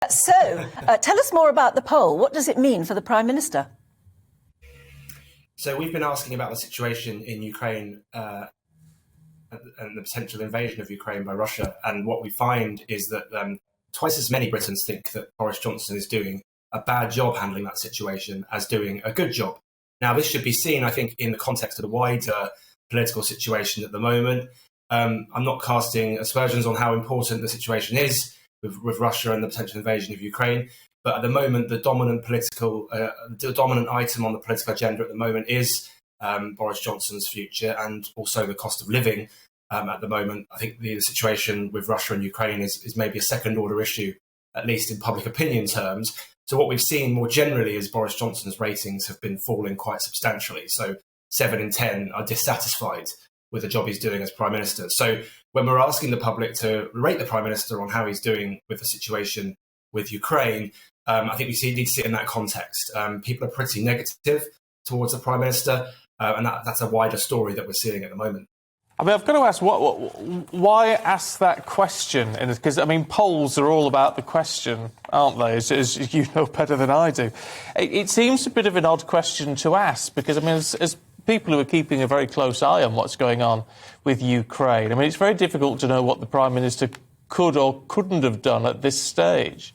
Tell us more about the poll. What does it mean for the Prime Minister? So we've been asking about the situation in Ukraine and the potential invasion of Ukraine by Russia. And what we find is that twice as many Britons think that Boris Johnson is doing a bad job handling that situation as doing a good job. Now, this should be seen, I think, in the context of the wider political situation at the moment. I'm not casting aspersions on how important the situation is with Russia and the potential invasion of Ukraine. But at the moment, the dominant item on the political agenda at the moment is Boris Johnson's future and also the cost of living at the moment. I think the situation with Russia and Ukraine is maybe a second-order issue, at least in public opinion terms. So what we've seen more generally is Boris Johnson's ratings have been falling quite substantially. So 7 in 10 are dissatisfied with the job he's doing as Prime Minister. So when we're asking the public to rate the Prime Minister on how he's doing with the situation with Ukraine, I think we need to see it in that context. People are pretty negative towards the Prime Minister, and that's a wider story that we're seeing at the moment. I mean, I've got to ask, why ask that question? Because, I mean, polls are all about the question, aren't they, as you know better than I do. It seems a bit of an odd question to ask, because, I mean, as people who are keeping a very close eye on what's going on with Ukraine, I mean, it's very difficult to know what the Prime Minister could or couldn't have done at this stage.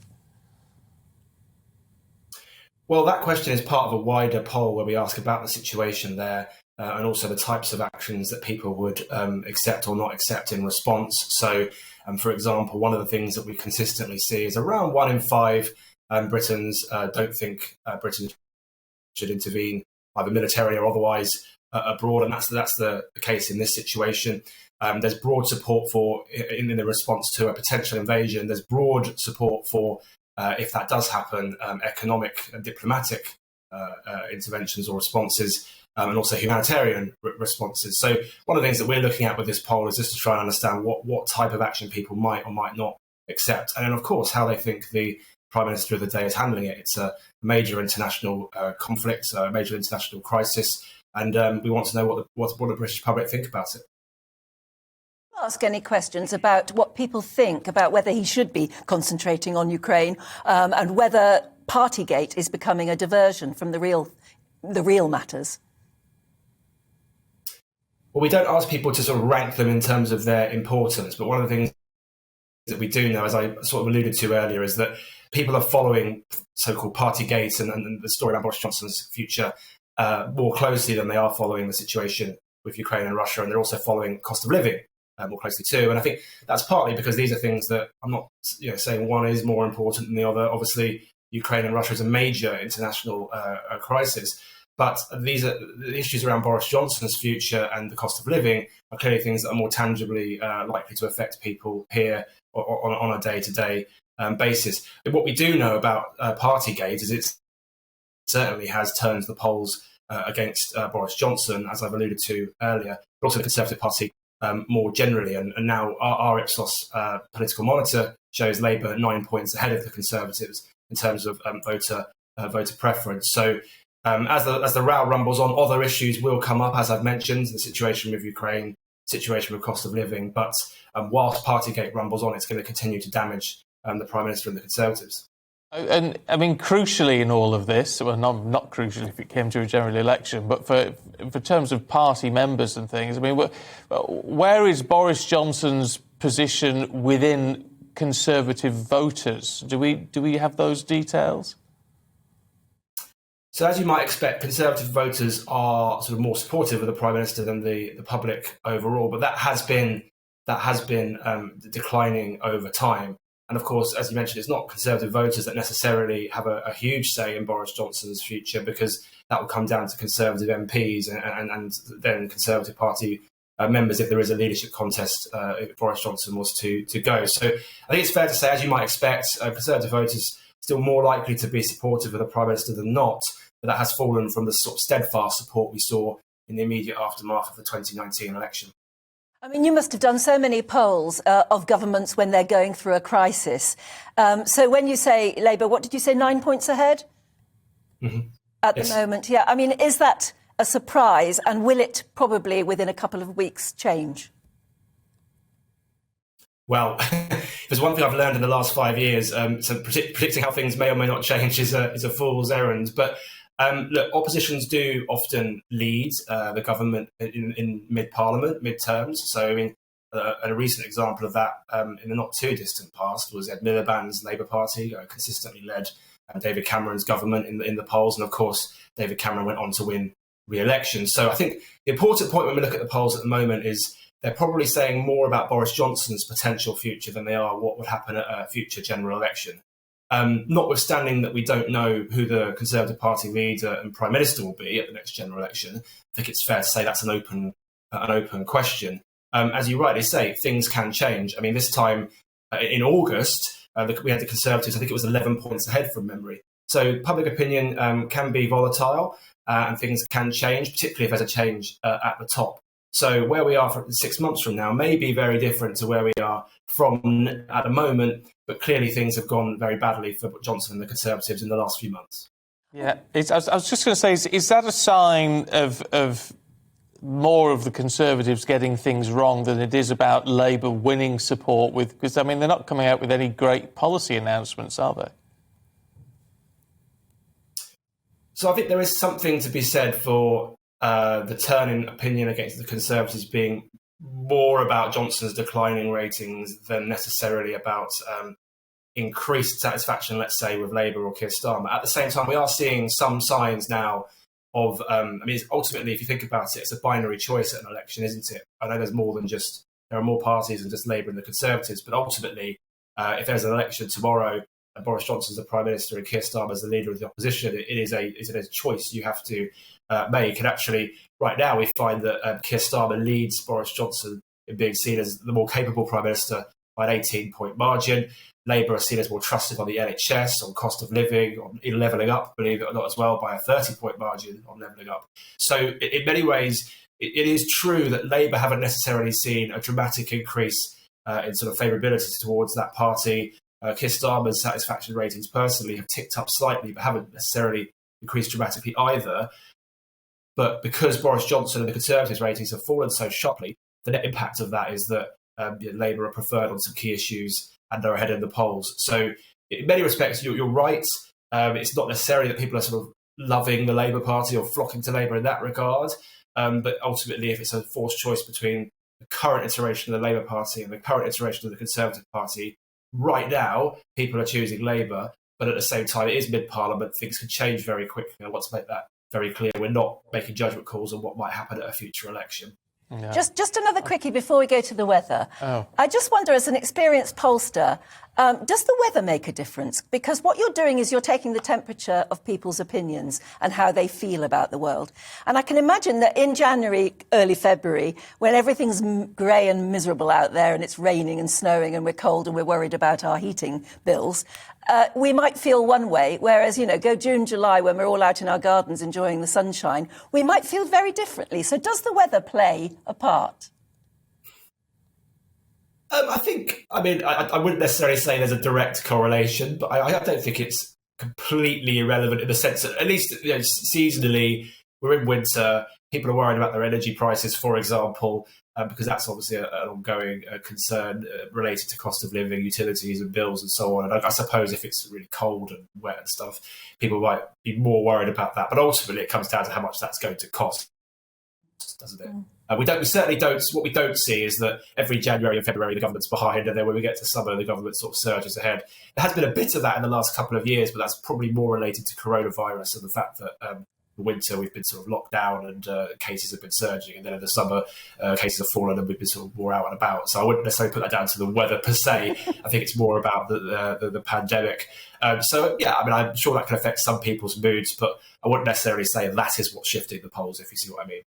Well, that question is part of a wider poll where we ask about the situation there and also the types of actions that people would accept or not accept in response. So, for example, one of the things that we consistently see is around 1 in 5 Britons don't think Britain should intervene, either military or otherwise, abroad, and that's the case in this situation. There's broad support for, in the response to a potential invasion, there's broad support for, if that does happen, economic and diplomatic interventions or responses, and also humanitarian responses. So one of the things that we're looking at with this poll is just to try and understand what type of action people might or might not accept, and then, of course, how they think the Prime Minister of the day is handling it. It's a major international conflict, a major international crisis, and we want to know what the British public think about it. Ask any questions about what people think about whether he should be concentrating on Ukraine and whether Partygate is becoming a diversion from the real matters. Well, we don't ask people to sort of rank them in terms of their importance, but one of the things that we do know, as I sort of alluded to earlier, is that people are following so-called Partygate and the story about Boris Johnson's future more closely than they are following the situation with Ukraine and Russia, and they're also following cost of living more closely too. And I think that's partly because these are things that I'm not saying one is more important than the other. Obviously, Ukraine and Russia is a major international crisis, but these are the issues around Boris Johnson's future and the cost of living are clearly things that are more tangibly likely to affect people here on a day-to-day basis. But what we do know about Partygate is it certainly has turned the polls against Boris Johnson, as I've alluded to earlier, but also the Conservative Party more generally, and now our Ipsos political monitor shows Labour 9 points ahead of the Conservatives in terms of voter preference. So as the row rumbles on, other issues will come up, as I've mentioned, the situation with Ukraine, situation with cost of living. But whilst Partygate rumbles on, it's going to continue to damage the Prime Minister and the Conservatives. And, I mean, crucially in all of this, well, not crucially if it came to a general election, but for terms of party members and things, I mean, where is Boris Johnson's position within Conservative voters? Do we have those details? So as you might expect, Conservative voters are sort of more supportive of the Prime Minister than the public overall, but that has been declining over time. And of course, as you mentioned, it's not Conservative voters that necessarily have a huge say in Boris Johnson's future, because that will come down to Conservative MPs and then Conservative Party members if there is a leadership contest if Boris Johnson was to go. So I think it's fair to say, as you might expect, Conservative voters still more likely to be supportive of the Prime Minister than not, but that has fallen from the sort of steadfast support we saw in the immediate aftermath of the 2019 election. I mean, you must have done so many polls of governments when they're going through a crisis. So when you say Labour, what did you say, 9 points ahead? Mm-hmm. At the moment? Yeah. I mean, is that a surprise, and will it probably within a couple of weeks change? Well, there's one thing I've learned in the last 5 years, so predicting how things may or may not change is a fool's errand. But look, oppositions do often lead the government in mid-parliament, mid-terms. So, I mean, a recent example of that in the not too distant past was Ed Miliband's Labour Party consistently led David Cameron's government in the polls. And of course, David Cameron went on to win re-election. So I think the important point when we look at the polls at the moment is they're probably saying more about Boris Johnson's potential future than they are what would happen at a future general election. Notwithstanding that we don't know who the Conservative Party leader and Prime Minister will be at the next general election, I think it's fair to say that's an open question. As you rightly say, things can change. I mean, this time in August, we had the Conservatives, I think it was 11 points ahead from memory. So public opinion can be volatile and things can change, particularly if there's a change at the top. So where we are for 6 months from now may be very different to where we are from at the moment, but clearly things have gone very badly for Johnson and the Conservatives in the last few months. Yeah, I was just going to say, is that a sign of more of the Conservatives getting things wrong than it is about Labour winning support? Because, I mean, they're not coming out with any great policy announcements, are they? So I think there is something to be said for the turn in opinion against the Conservatives being more about Johnson's declining ratings than necessarily about increased satisfaction, let's say, with Labour or Keir Starmer. At the same time, we are seeing some signs now of, ultimately, if you think about it, it's a binary choice at an election, isn't it? I know there are more parties than just Labour and the Conservatives, but ultimately, if there's an election tomorrow, and Boris Johnson's the Prime Minister and Keir Starmer's the leader of the opposition, it is a choice you have to make. And actually, right now, we find that Keir Starmer leads Boris Johnson in being seen as the more capable Prime Minister by an 18-point margin. Labour are seen as more trusted on the NHS, on cost of living, on levelling up, believe it or not, as well, by a 30-point margin on levelling up. So in many ways, it is true that Labour haven't necessarily seen a dramatic increase in sort of favourability towards that party. Keir Starmer's satisfaction ratings personally have ticked up slightly, but haven't necessarily increased dramatically either. But because Boris Johnson and the Conservatives' ratings have fallen so sharply, the net impact of that is that Labour are preferred on some key issues and are ahead in the polls. So in many respects, you're right. It's not necessarily that people are sort of loving the Labour Party or flocking to Labour in that regard. But ultimately, if it's a forced choice between the current iteration of the Labour Party and the current iteration of the Conservative Party, right now, people are choosing Labour. But at the same time, it is mid-Parliament. Things can change very quickly. I want to make that very clear. We're not making judgment calls on what might happen at a future election. Yeah. Just another quickie before we go to the weather. Oh. I just wonder, as an experienced pollster, does the weather make a difference? Because what you're doing is you're taking the temperature of people's opinions and how they feel about the world. And I can imagine that in January, early February, when everything's grey and miserable out there and it's raining and snowing and we're cold and we're worried about our heating bills, we might feel one way, whereas, go June, July, when we're all out in our gardens enjoying the sunshine, we might feel very differently. So does the weather play a part? I wouldn't necessarily say there's a direct correlation, but I don't think it's completely irrelevant in the sense that, at least seasonally, we're in winter, people are worried about their energy prices, for example, because that's obviously an ongoing concern related to cost of living, utilities and bills and so on. And I suppose if it's really cold and wet and stuff, people might be more worried about that. But ultimately, it comes down to how much that's going to cost, doesn't it? We certainly don't. What we don't see is that every January and February the government's behind, and then when we get to summer, the government sort of surges ahead. There has been a bit of that in the last couple of years, but that's probably more related to coronavirus and the fact that the winter we've been sort of locked down and cases have been surging, and then in the summer cases have fallen and we've been sort of more out and about. So I wouldn't necessarily put that down to the weather per se. I think it's more about the pandemic. I'm sure that can affect some people's moods, but I wouldn't necessarily say that is what's shifting the polls, if you see what I mean.